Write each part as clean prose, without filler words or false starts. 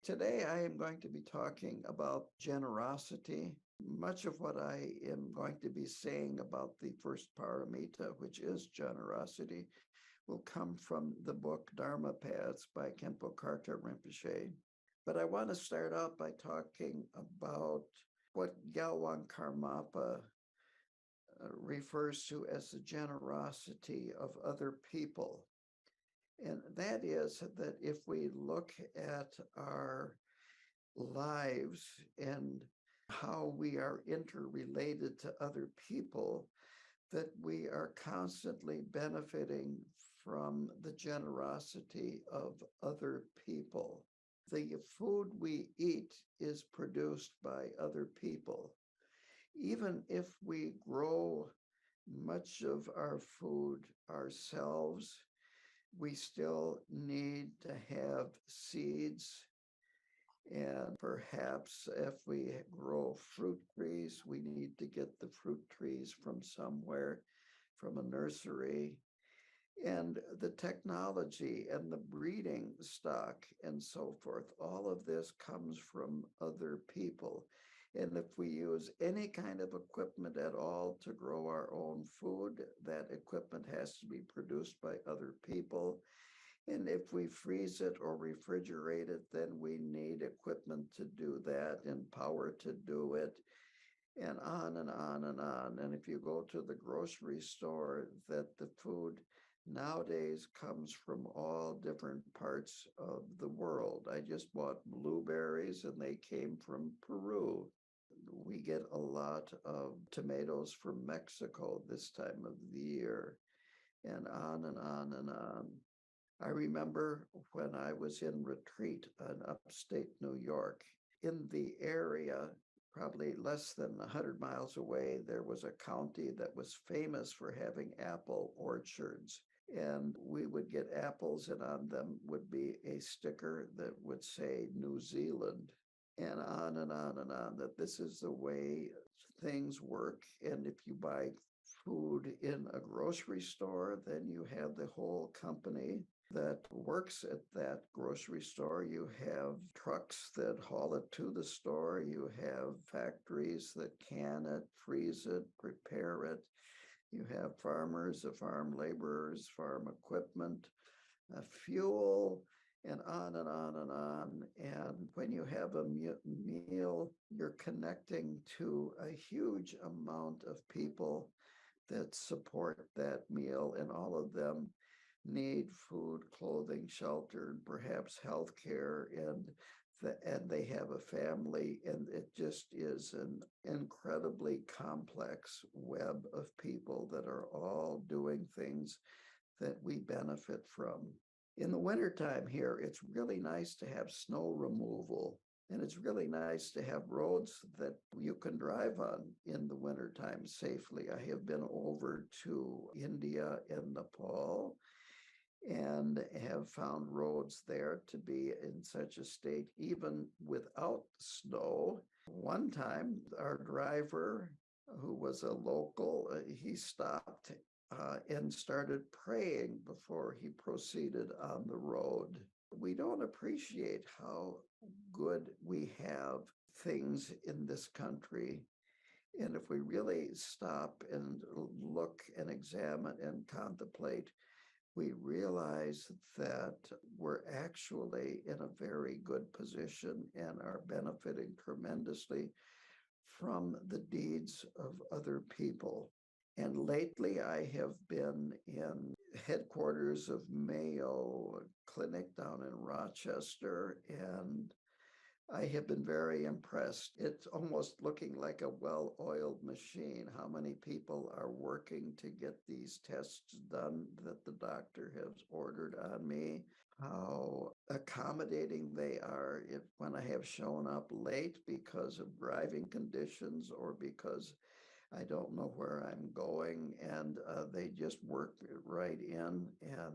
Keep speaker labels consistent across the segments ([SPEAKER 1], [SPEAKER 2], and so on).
[SPEAKER 1] Today, I am going to be talking about generosity. Much of what I am going to be saying about the first paramita, which is generosity, will come from the book Dharma Paths by Khenpo Karthar Rinpoche. But I want to start out by talking about what Gyalwang Karmapa refers to as the generosity of other people. And that is that if we look at our lives and how we are interrelated to other people, that we are constantly benefiting from the generosity of other people. The food we eat is produced by other people. Even if we grow much of our food ourselves, we still need to have seeds. And perhaps if we grow fruit trees, we need to get the fruit trees from somewhere, from a nursery. And the technology and the breeding stock and so forth, all of this comes from other people. And if we use any kind of equipment at all to grow our own food, that equipment has to be produced by other people. And if we freeze it or refrigerate it, then we need equipment to do that and power to do it, and on and on and on. And if you go to the grocery store, that the food nowadays comes from all different parts of the world. I just bought blueberries and they came from Peru. We get a lot of tomatoes from Mexico this time of the year, and on and on and on. I remember when I was in retreat in upstate New York, in the area, probably less than 100 miles away, there was a county that was famous for having apple orchards. And we would get apples, and on them would be a sticker that would say New Zealand, and on and on and on, that this is the way things work. And if you buy food in a grocery store, then you have the whole company that works at that grocery store. You have trucks that haul it to the store. You have factories that can it, freeze it, prepare it. You have farmers, farm laborers, farm equipment, fuel, and on and on and on. And when you have a meal, you're connecting to a huge amount of people that support that meal, and all of them need food, clothing, shelter, and perhaps health care, and they have a family, and it just is an incredibly complex web of people that are all doing things that we benefit from. In the wintertime here, it's really nice to have snow removal. And it's really nice to have roads that you can drive on in the wintertime safely. I have been over to India and Nepal and have found roads there to be in such a state, even without snow. One time, our driver, who was a local, he stopped and started praying before he proceeded on the road. We don't appreciate how good we have things in this country. And if we really stop and look and examine and contemplate, we realize that we're actually in a very good position and are benefiting tremendously from the deeds of other people. And lately, I have been in headquarters of Mayo Clinic down in Rochester, and I have been very impressed. It's almost looking like a well-oiled machine. How many people are working to get these tests done that the doctor has ordered on me? How accommodating they are when I have shown up late because of driving conditions or because I don't know where I'm going, and they just work right in, and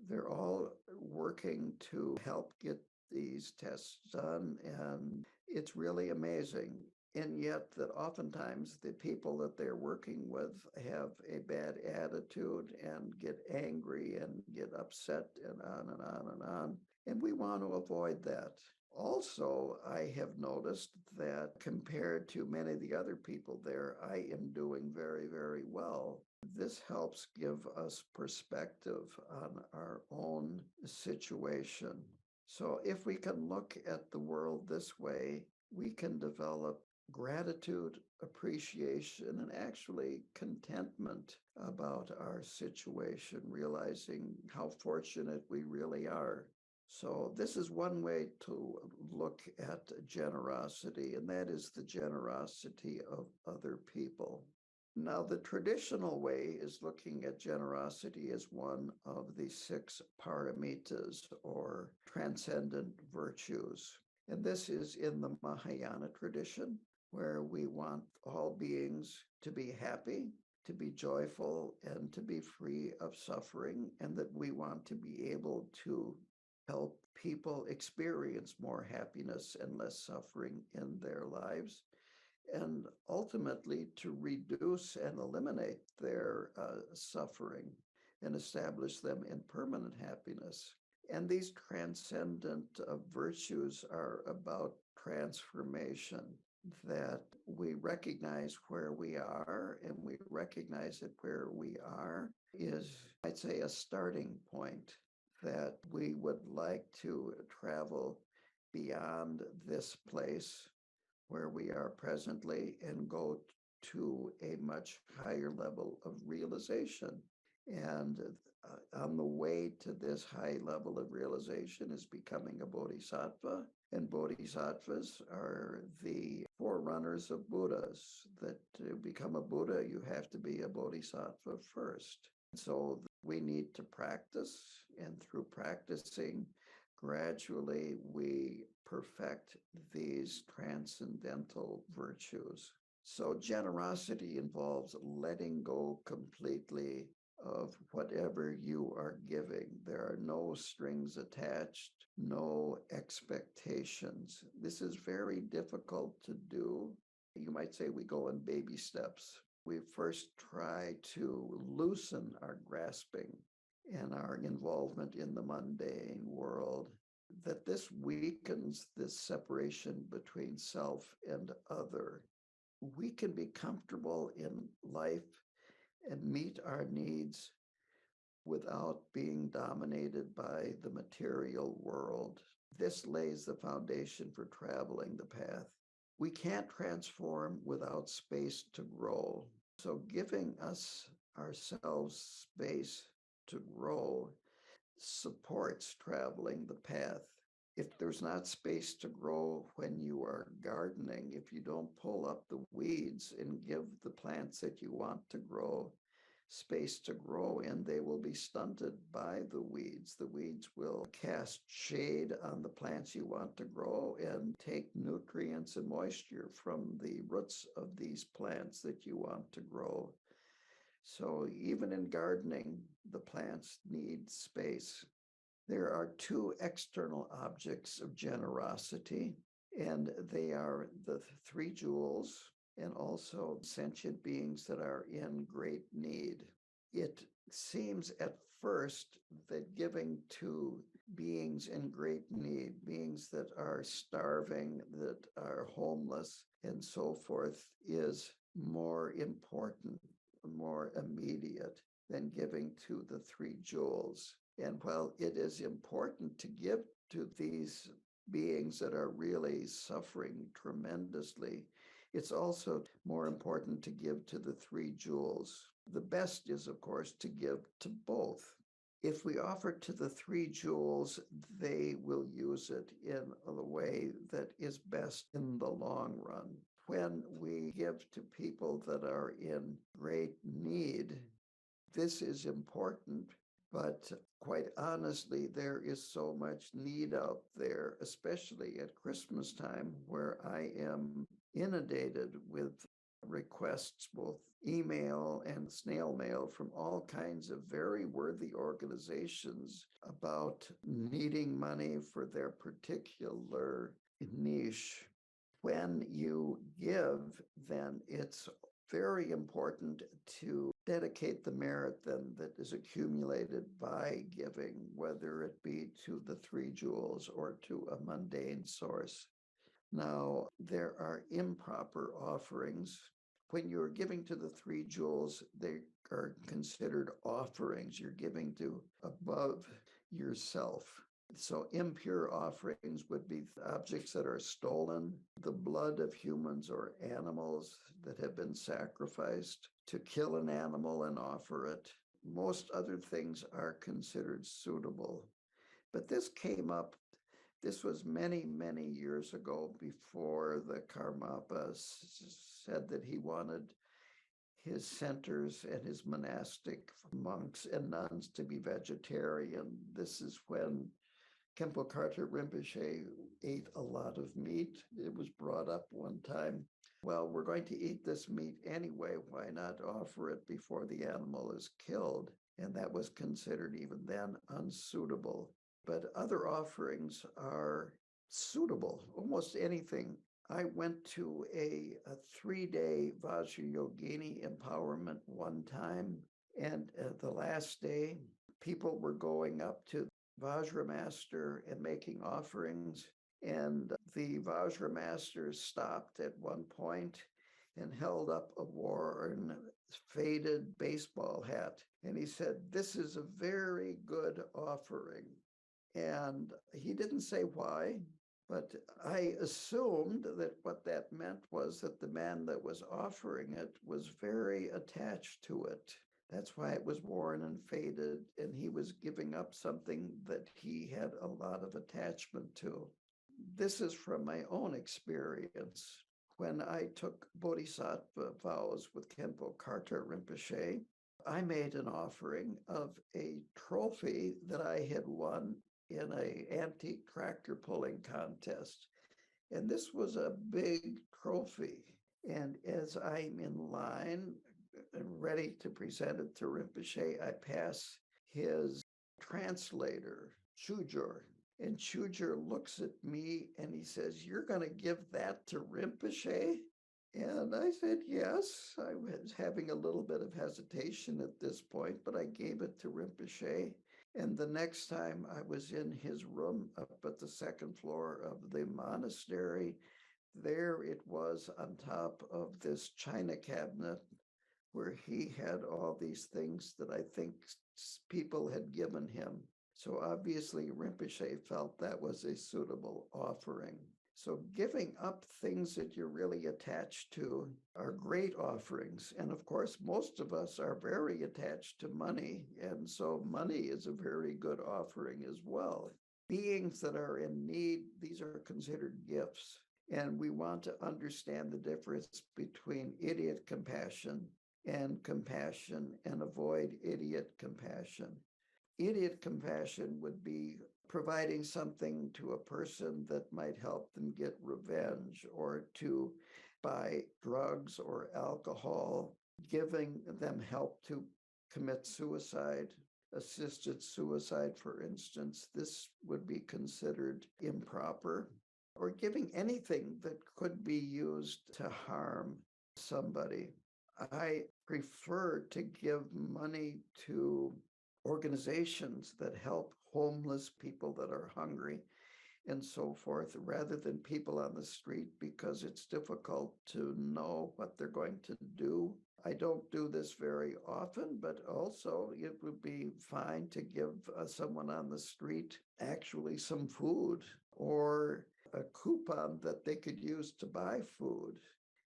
[SPEAKER 1] they're all working to help get these tests done. And it's really amazing. And yet that oftentimes the people that they're working with have a bad attitude and get angry and get upset and on and on and on. And we want to avoid that. Also, I have noticed that compared to many of the other people there, I am doing very, very well. This helps give us perspective on our own situation. So, if we can look at the world this way, we can develop gratitude, appreciation, and actually contentment about our situation, realizing how fortunate we really are. So, this is one way to look at generosity, and that is the generosity of other people. Now, the traditional way is looking at generosity as one of the six paramitas or transcendent virtues. And this is in the Mahayana tradition, where we want all beings to be happy, to be joyful, and to be free of suffering, and that we want to be able to help people experience more happiness and less suffering in their lives, and ultimately to reduce and eliminate their suffering and establish them in permanent happiness. And these transcendent virtues are about transformation, that we recognize where we are, and we recognize that where we are is, I'd say, a starting point, that we would like to travel beyond this place where we are presently and go to a much higher level of realization. And on the way to this high level of realization is becoming a bodhisattva. And bodhisattvas are the forerunners of Buddhas. That to become a Buddha, you have to be a bodhisattva first. So we need to practice, and through practicing, gradually we perfect these transcendental virtues. So generosity involves letting go completely of whatever you are giving. There are no strings attached, no expectations. This is very difficult to do. You might say we go in baby steps. We first try to loosen our grasping and our involvement in the mundane world, that this weakens this separation between self and other. We can be comfortable in life and meet our needs without being dominated by the material world. This lays the foundation for traveling the path. We can't transform without space to grow. So giving us ourselves space to grow supports traveling the path. If there's not space to grow when you are gardening, if you don't pull up the weeds and give the plants that you want to grow space to grow in, they will be stunted by the weeds. The weeds will cast shade on the plants you want to grow and take nutrients and moisture from the roots of these plants that you want to grow. So even in gardening, the plants need space. There are two external objects of generosity, and they are the three jewels and also sentient beings that are in great need. It seems at first that giving to beings in great need, beings that are starving, that are homeless, and so forth, is more important, more immediate than giving to the three jewels. And while it is important to give to these beings that are really suffering tremendously, it's also more important to give to the three jewels. The best is, of course, to give to both. If we offer to the three jewels, they will use it in a way that is best in the long run. When we give to people that are in great need, this is important, but quite honestly, there is so much need out there, especially at Christmas time, where I am inundated with requests, both email and snail mail, from all kinds of very worthy organizations about needing money for their particular niche. When you give, then it's very important to dedicate the merit then that is accumulated by giving, whether it be to the three jewels or to a mundane source. Now, there are improper offerings. When you're giving to the three jewels, they are considered offerings. You're giving to above yourself. So impure offerings would be objects that are stolen, the blood of humans or animals that have been sacrificed to kill an animal and offer it. Most other things are considered suitable. But this came up, this was many, many years ago before the Karmapa said that he wanted his centers and his monastic monks and nuns to be vegetarian. This is when Khenpo Karthar Rinpoche ate a lot of meat. It was brought up one time. Well, we're going to eat this meat anyway. Why not offer it before the animal is killed? And that was considered even then unsuitable. But other offerings are suitable, almost anything. I went to a 3-day Vajrayogini empowerment one time, and the last day, people were going up to Vajra Master and making offerings. And the Vajra Master stopped at one point and held up a worn, faded baseball hat. And he said, "This is a very good offering." And he didn't say why, but I assumed that what that meant was that the man that was offering it was very attached to it. That's why it was worn and faded, and he was giving up something that he had a lot of attachment to. This is from my own experience. When I took Bodhisattva vows with Khenpo Karthar Rinpoche, I made an offering of a trophy that I had won in an antique tractor pulling contest. And this was a big trophy. And as I'm in line and ready to present it to Rinpoche, I pass his translator, Chujur. And Chujur looks at me and he says, "You're going to give that to Rinpoche?" And I said, yes. I was having a little bit of hesitation at this point, but I gave it to Rinpoche. And the next time I was in his room up at the second floor of the monastery, there it was on top of this china cabinet where he had all these things that I think people had given him. So obviously Rinpoche felt that was a suitable offering. So giving up things that you're really attached to are great offerings. And of course, most of us are very attached to money. And so money is a very good offering as well. Beings that are in need, these are considered gifts. And we want to understand the difference between idiot compassion and avoid idiot compassion. Idiot compassion would be providing something to a person that might help them get revenge or to buy drugs or alcohol, giving them help to commit suicide, assisted suicide, for instance. This would be considered improper, or giving anything that could be used to harm somebody. I prefer to give money to organizations that help homeless people that are hungry and so forth, rather than people on the street, because it's difficult to know what they're going to do. I don't do this very often, but also it would be fine to give someone on the street actually some food or a coupon that they could use to buy food.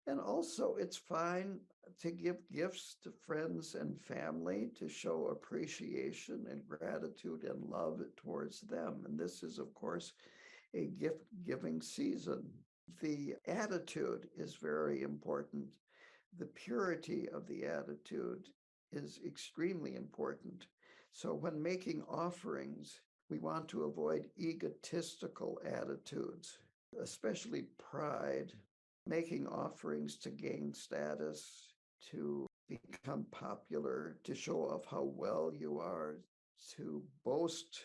[SPEAKER 1] And also, it's fine to give gifts to friends and family to show appreciation and gratitude and love towards them. And this is, of course, a gift giving season. The attitude is very important. The purity of the attitude is extremely important. So, when making offerings, we want to avoid egotistical attitudes, especially pride, making offerings to gain status, to become popular, to show off how well you are, to boast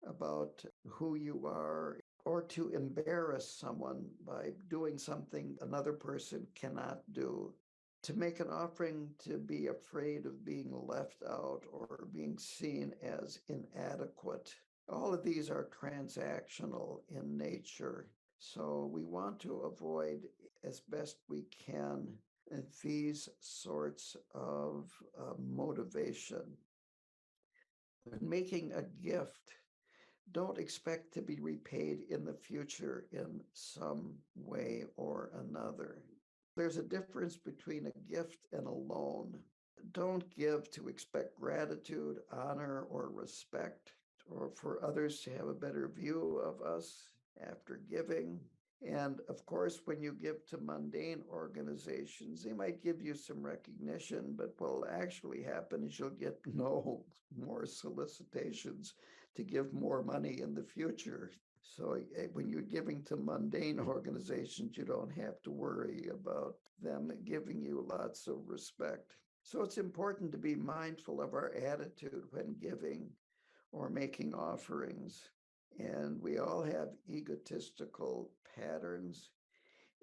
[SPEAKER 1] about who you are, or to embarrass someone by doing something another person cannot do. To make an offering, to be afraid of being left out or being seen as inadequate. All of these are transactional in nature. So we want to avoid as best we can these sorts of motivation. When making a gift, don't expect to be repaid in the future in some way or another. There's a difference between a gift and a loan. Don't give to expect gratitude, honor, or respect, or for others to have a better view of us after giving. And of course, when you give to mundane organizations, they might give you some recognition, but what will actually happen is you'll get no more solicitations to give more money in the future. So when you're giving to mundane organizations, you don't have to worry about them giving you lots of respect. So it's important to be mindful of our attitude when giving or making offerings. And we all have egotistical patterns.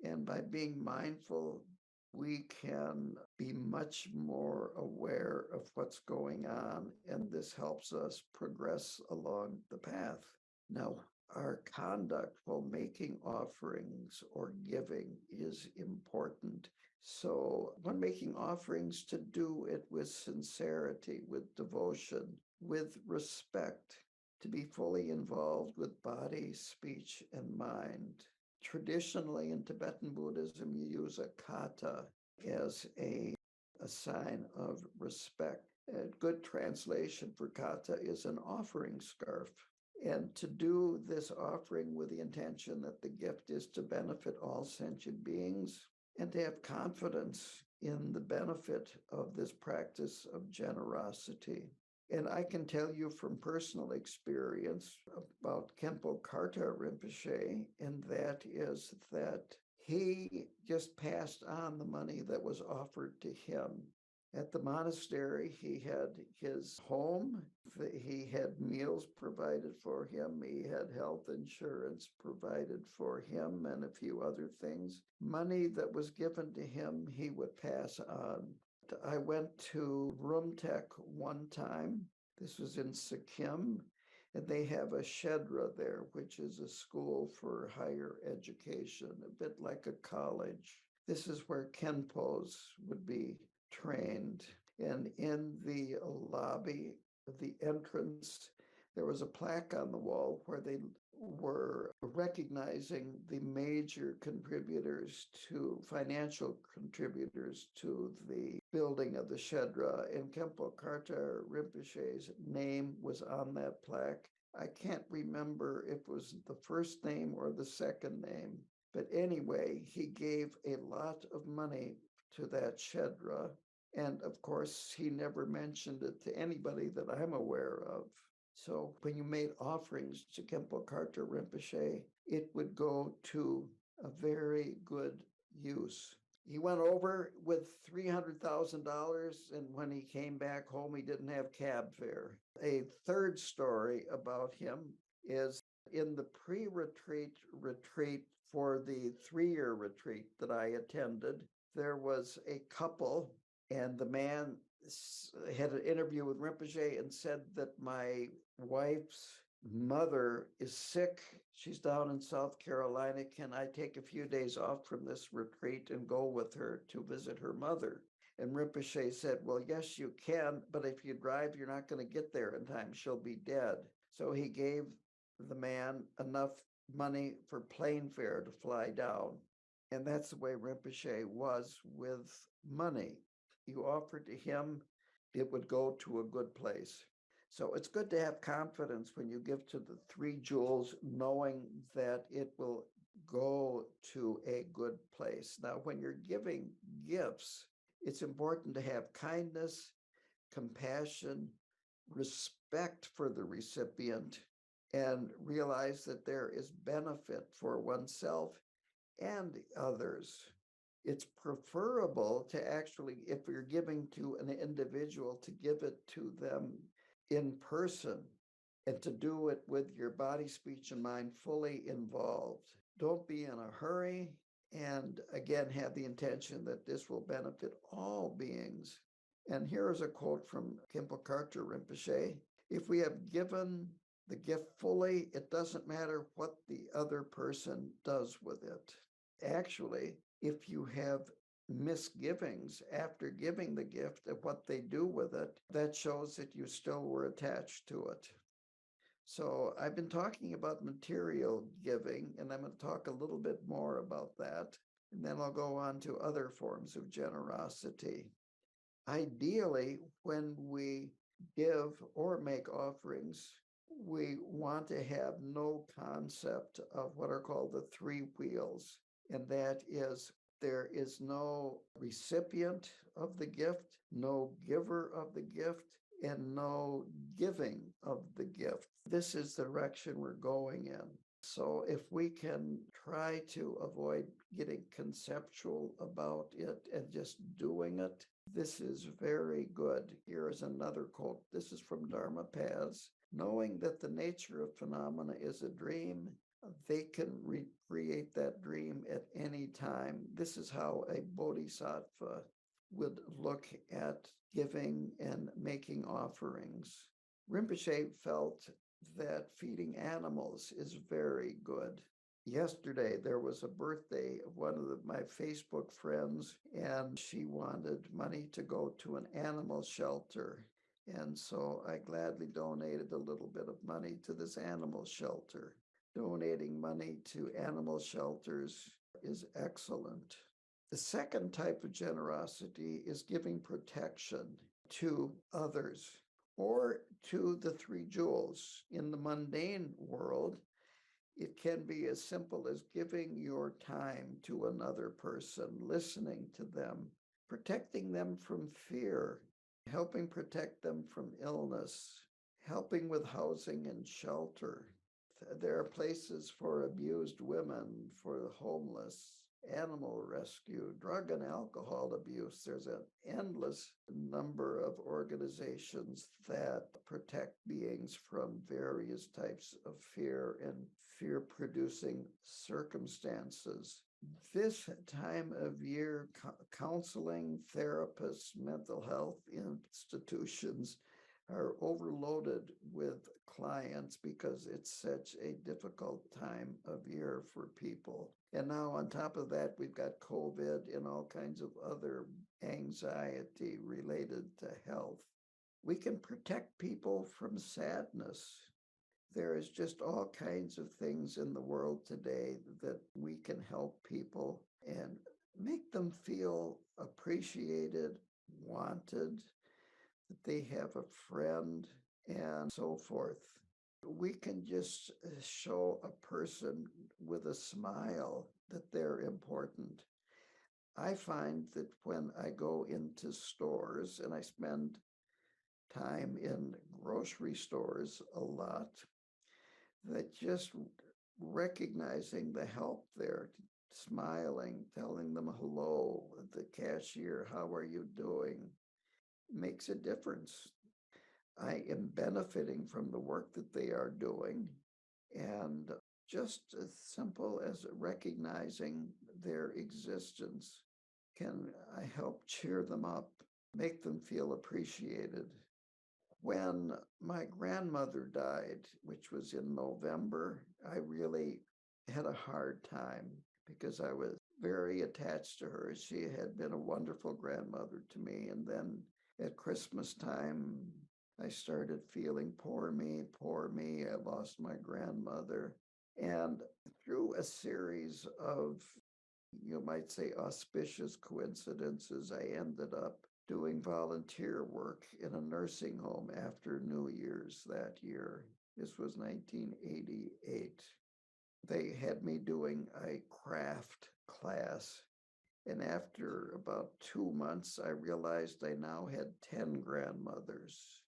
[SPEAKER 1] And by being mindful, we can be much more aware of what's going on. And this helps us progress along the path. Now, our conduct while making offerings or giving is important. So, when making offerings, to do it with sincerity, with devotion, with respect, to be fully involved with body, speech, and mind. Traditionally, in Tibetan Buddhism, you use a kata as a sign of respect. A good translation for kata is an offering scarf. And to do this offering with the intention that the gift is to benefit all sentient beings and to have confidence in the benefit of this practice of generosity. And I can tell you from personal experience about Khenpo Karta Rinpoche, and that is that he just passed on the money that was offered to him. At the monastery, he had his home, he had meals provided for him, he had health insurance provided for him, and a few other things. Money that was given to him, he would pass on. I went to Rumtek one time. This was in Sikkim, and they have a shedra there, which is a school for higher education, a bit like a college. This is where Khenpos would be trained. And in the lobby of the entrance, there was a plaque on the wall where they were recognizing the major contributors financial contributors to the building of the Shedra. And Khenpo Karta Rinpoche's name was on that plaque. I can't remember if it was the first name or the second name. But anyway, he gave a lot of money to that Shedra. And of course, he never mentioned it to anybody that I'm aware of. So when you made offerings to Khenpo Karta Rinpoche, it would go to a very good use. He went over with $300,000, and when he came back home, he didn't have cab fare. A third story about him is in the pre-retreat retreat for the 3-year retreat that I attended, there was a couple, and the man had an interview with Rinpoche and said that my wife's mother is sick. She's down in South Carolina. Can I take a few days off from this retreat and go with her to visit her mother? And Rinpoche said, well, yes, you can, but if you drive, you're not going to get there in time. She'll be dead. So he gave the man enough money for plane fare to fly down. And that's the way Rinpoche was with money. You offer to him, it would go to a good place. So it's good to have confidence when you give to the 3 jewels, knowing that it will go to a good place. Now, when you're giving gifts, it's important to have kindness, compassion, respect for the recipient, and realize that there is benefit for oneself and others. It's preferable to actually, if you're giving to an individual, to give it to them in person and to do it with your body, speech, and mind fully involved. Don't be in a hurry, and again, have the intention that this will benefit all beings. And here is a quote from Khenpo Karthar Rinpoche. If we have given the gift fully, it doesn't matter what the other person does with it. Actually, if you have misgivings after giving the gift of what they do with it, that shows that you still were attached to it. So I've been talking about material giving, and I'm going to talk a little bit more about that. And then I'll go on to other forms of generosity. Ideally, when we give or make offerings, we want to have no concept of what are called the three wheels. And that is, there is no recipient of the gift, no giver of the gift, and no giving of the gift. This is the direction we're going in. So if we can try to avoid getting conceptual about it and just doing it, this is very good. Here is another quote. This is from Dharma Paths. Knowing that the nature of phenomena is a dream, they can recreate that dream at any time. This is how a bodhisattva would look at giving and making offerings. Rinpoche felt that feeding animals is very good. Yesterday, there was a birthday of one of my Facebook friends, and she wanted money to go to an animal shelter. And so I gladly donated a little bit of money to this animal shelter. Donating money to animal shelters is excellent. The second type of generosity is giving protection to others or to the three jewels. In the mundane world, it can be as simple as giving your time to another person, listening to them, protecting them from fear, helping protect them from illness, helping with housing and shelter. There are places for abused women, for the homeless, animal rescue, drug and alcohol abuse. There's an endless number of organizations that protect beings from various types of fear and fear-producing circumstances. This time of year, counseling, therapists, mental health institutions are overloaded with clients because it's such a difficult time of year for people. And now on top of that, we've got COVID and all kinds of other anxiety related to health. We can protect people from sadness. There is just all kinds of things in the world today that we can help people and make them feel appreciated, wanted, that they have a friend, and so forth. We can just show a person with a smile that they're important. I find that when I go into stores, and I spend time in grocery stores a lot, that just recognizing the help there, smiling, telling them hello, the cashier, how are you doing, makes a difference. I am benefiting from the work that they are doing. And just as simple as recognizing their existence can I help cheer them up, make them feel appreciated. When my grandmother died, which was in November, I really had a hard time because I was very attached to her. She had been a wonderful grandmother to me. And then at Christmas time, I started feeling, poor me, I lost my grandmother. And through a series of, you might say, auspicious coincidences, I ended up doing volunteer work in a nursing home after New Year's that year. This was 1988. They had me doing a craft class. And after about 2 months, I realized I now had 10 grandmothers.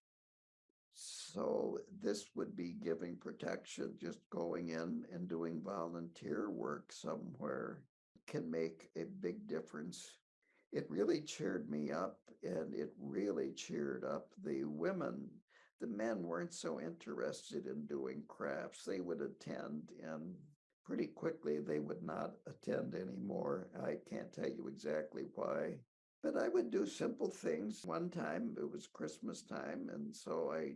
[SPEAKER 1] So this would be giving protection, just going in and doing volunteer work somewhere can make a big difference. It really cheered me up, and it really cheered up the women The men weren't so interested in doing crafts. They would attend, and pretty quickly they would not attend anymore. I can't tell you exactly why. But I would do simple things. One time it was Christmas time, and so I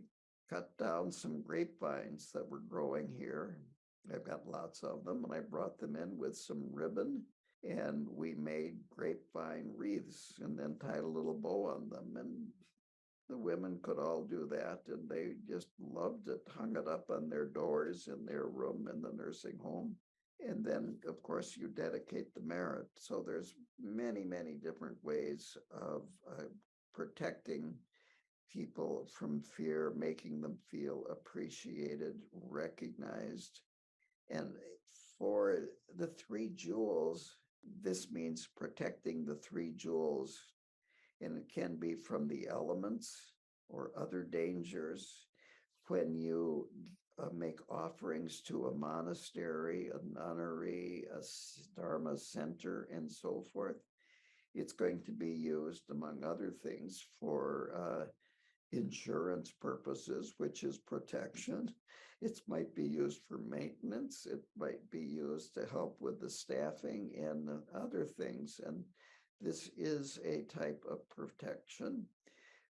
[SPEAKER 1] cut down some grapevines that were growing here. I've got lots of them, and I brought them in with some ribbon, and we made grapevine wreaths and then tied a little bow on them. And the women could all do that, and they just loved it, hung it up on their doors in their room in the nursing home. And then, of course, you dedicate the merit. So there's many, many different ways of protecting people from fear, making them feel appreciated, recognized. And for the three jewels, this means protecting the three jewels, and it can be from the elements or other dangers. When you make offerings to a monastery, a nunnery, a dharma center, and so forth, it's going to be used, among other things, for insurance purposes, which is protection. It might be used for maintenance. It might be used to help with the staffing and other things. And this is a type of protection.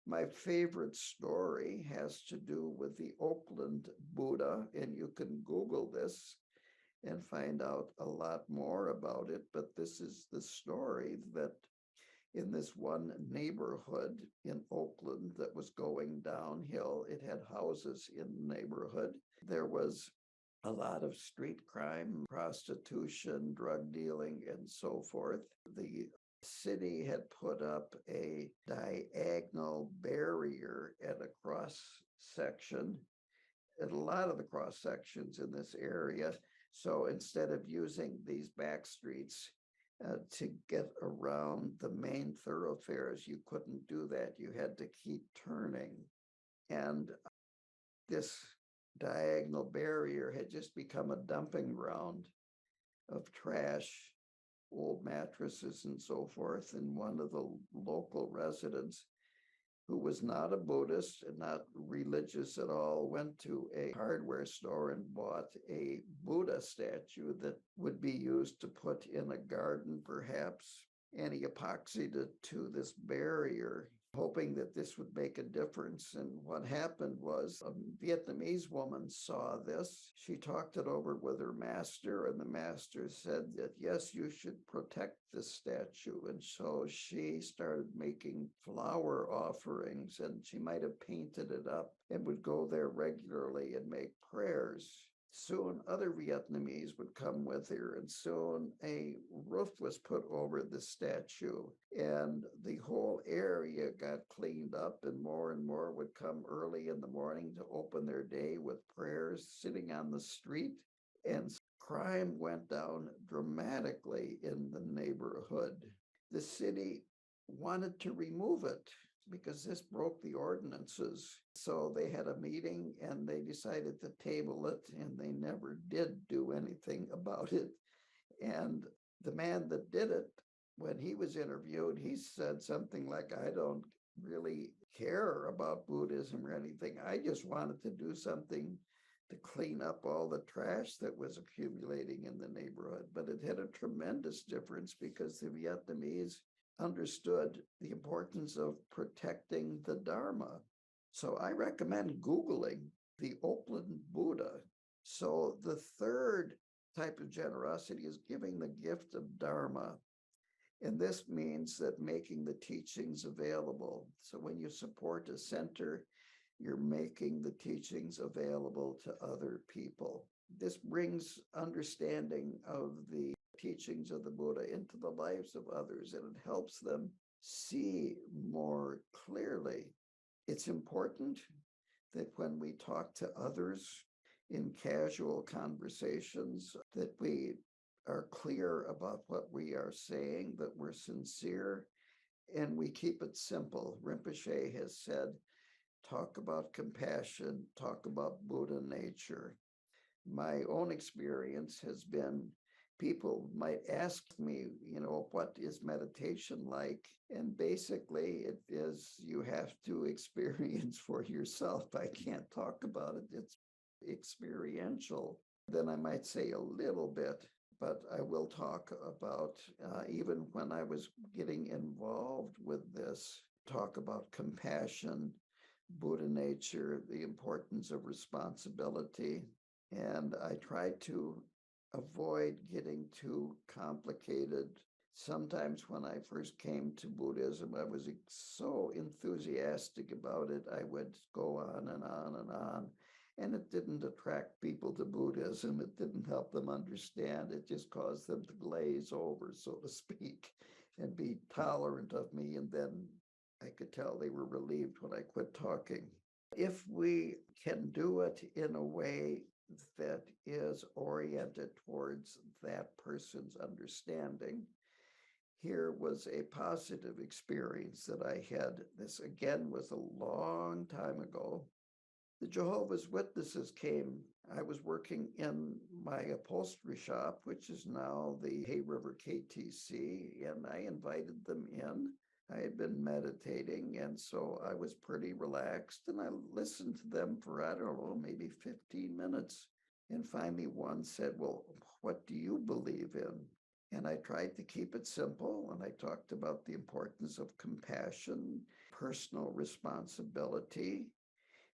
[SPEAKER 1] My favorite story has to do with the Oakland Buddha, and you can Google this and find out a lot more about it. But this is the story that in this one neighborhood in Oakland that was going downhill, it had houses in the neighborhood. There was a lot of street crime, prostitution, drug dealing, and so forth. The city had put up a diagonal barrier at a cross section, at a lot of the cross sections in this area. So instead of using these back streets to get around the main thoroughfares, you couldn't do that. You had to keep turning. And this diagonal barrier had just become a dumping ground of trash, old mattresses, and so forth. And one of the local residents, who was not a Buddhist and not religious at all, went to a hardware store and bought a Buddha statue that would be used to put in a garden, perhaps. And he epoxied it to this barrier, hoping that this would make a difference. And what happened was a Vietnamese woman saw this. She talked it over with her master, and the master said that, yes, you should protect this statue. And so she started making flower offerings, and she might have painted it up and would go there regularly and make prayers. Soon other Vietnamese would come with her, and soon a roof was put over the statue, and the whole area got cleaned up, and more would come early in the morning to open their day with prayers sitting on the street. And crime went down dramatically in the neighborhood. The city wanted to remove it because this broke the ordinances. So they had a meeting and they decided to table it, and they never did do anything about it. And the man that did it, when he was interviewed, he said something like, I don't really care about Buddhism or anything. I just wanted to do something to clean up all the trash that was accumulating in the neighborhood. But it had a tremendous difference because the Vietnamese understood the importance of protecting the Dharma. So I recommend Googling the Oakland Buddha. So the third type of generosity is giving the gift of Dharma. And this means that making the teachings available. So when you support a center, you're making the teachings available to other people. This brings understanding of the teachings of the Buddha into the lives of others, and it helps them see more clearly. It's important that when we talk to others in casual conversations, that we are clear about what we are saying, that we're sincere, and we keep it simple. Rinpoche has said, talk about compassion, talk about Buddha nature. My own experience has been People might ask me, what is meditation like? And basically, it is you have to experience for yourself. I can't talk about it, it's experiential. Then I might say a little bit, but I will talk about, even when I was getting involved with this, talk about compassion, Buddha nature, the importance of responsibility. And I try to avoid getting too complicated. Sometimes when I first came to Buddhism, I was so enthusiastic about it. I would go on and on and on. And it didn't attract people to Buddhism. It didn't help them understand. It just caused them to glaze over, so to speak, and be tolerant of me. And then I could tell they were relieved when I quit talking. If we can do it in a way that is oriented towards that person's understanding, here was a positive experience that I had. This again was a long time ago. The Jehovah's Witnesses came. I was working in my upholstery shop, which is now the Hay River KTC, and I invited them in. I had been meditating, and so I was pretty relaxed, and I listened to them for, I don't know, maybe 15 minutes. And finally, one said, "Well, what do you believe in?" And I tried to keep it simple, and I talked about the importance of compassion, personal responsibility,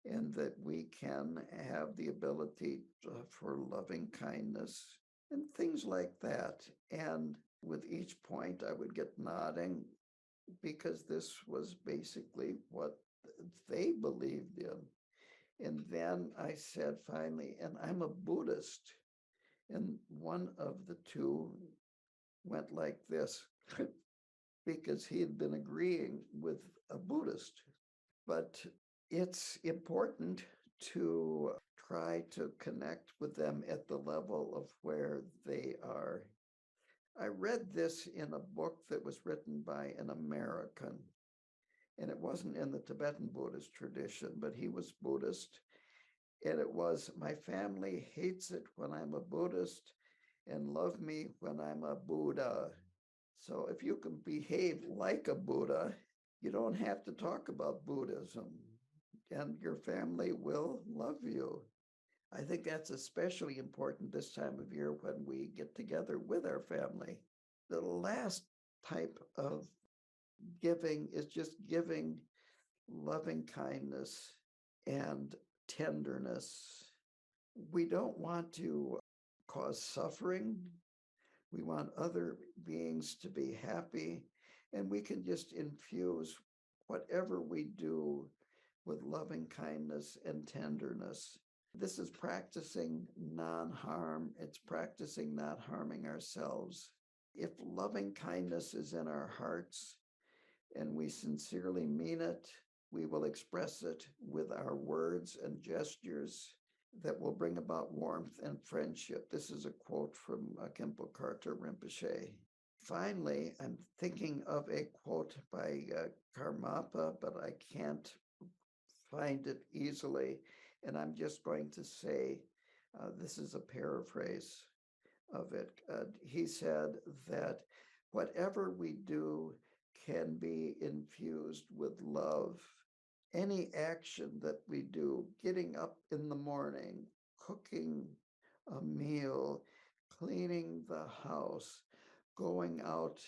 [SPEAKER 1] and that we can have the ability for loving kindness and things like that. And with each point, I would get nodding because this was basically what they believed in. And then I said finally, and I'm a Buddhist. And one of the two went like this because he had been agreeing with a Buddhist. But it's important to try to connect with them at the level of where they are. I read this in a book that was written by an American, and it wasn't in the Tibetan Buddhist tradition, but he was Buddhist. And it was, "My family hates it when I'm a Buddhist and love me when I'm a Buddha." So if you can behave like a Buddha, you don't have to talk about Buddhism, and your family will love you. I think that's especially important this time of year when we get together with our family. The last type of giving is just giving loving kindness and tenderness. We don't want to cause suffering. We want other beings to be happy, and we can just infuse whatever we do with loving kindness and tenderness. This is practicing non-harm. It's practicing not harming ourselves. If loving kindness is in our hearts and we sincerely mean it, we will express it with our words and gestures that will bring about warmth and friendship. This is a quote from Khenpo Karthar Rinpoche. Finally, I'm thinking of a quote by Karmapa, but I can't find it easily. And I'm just going to say, this is a paraphrase of it. He said that whatever we do can be infused with love. Any action that we do, getting up in the morning, cooking a meal, cleaning the house, going out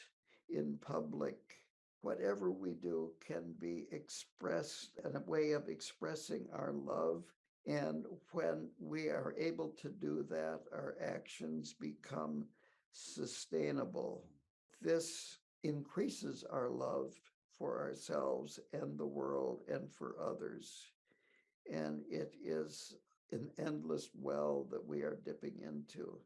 [SPEAKER 1] in public, whatever we do can be expressed in a way of expressing our love. And when we are able to do that, our actions become sustainable. This increases our love for ourselves and the world and for others. And it is an endless well that we are dipping into.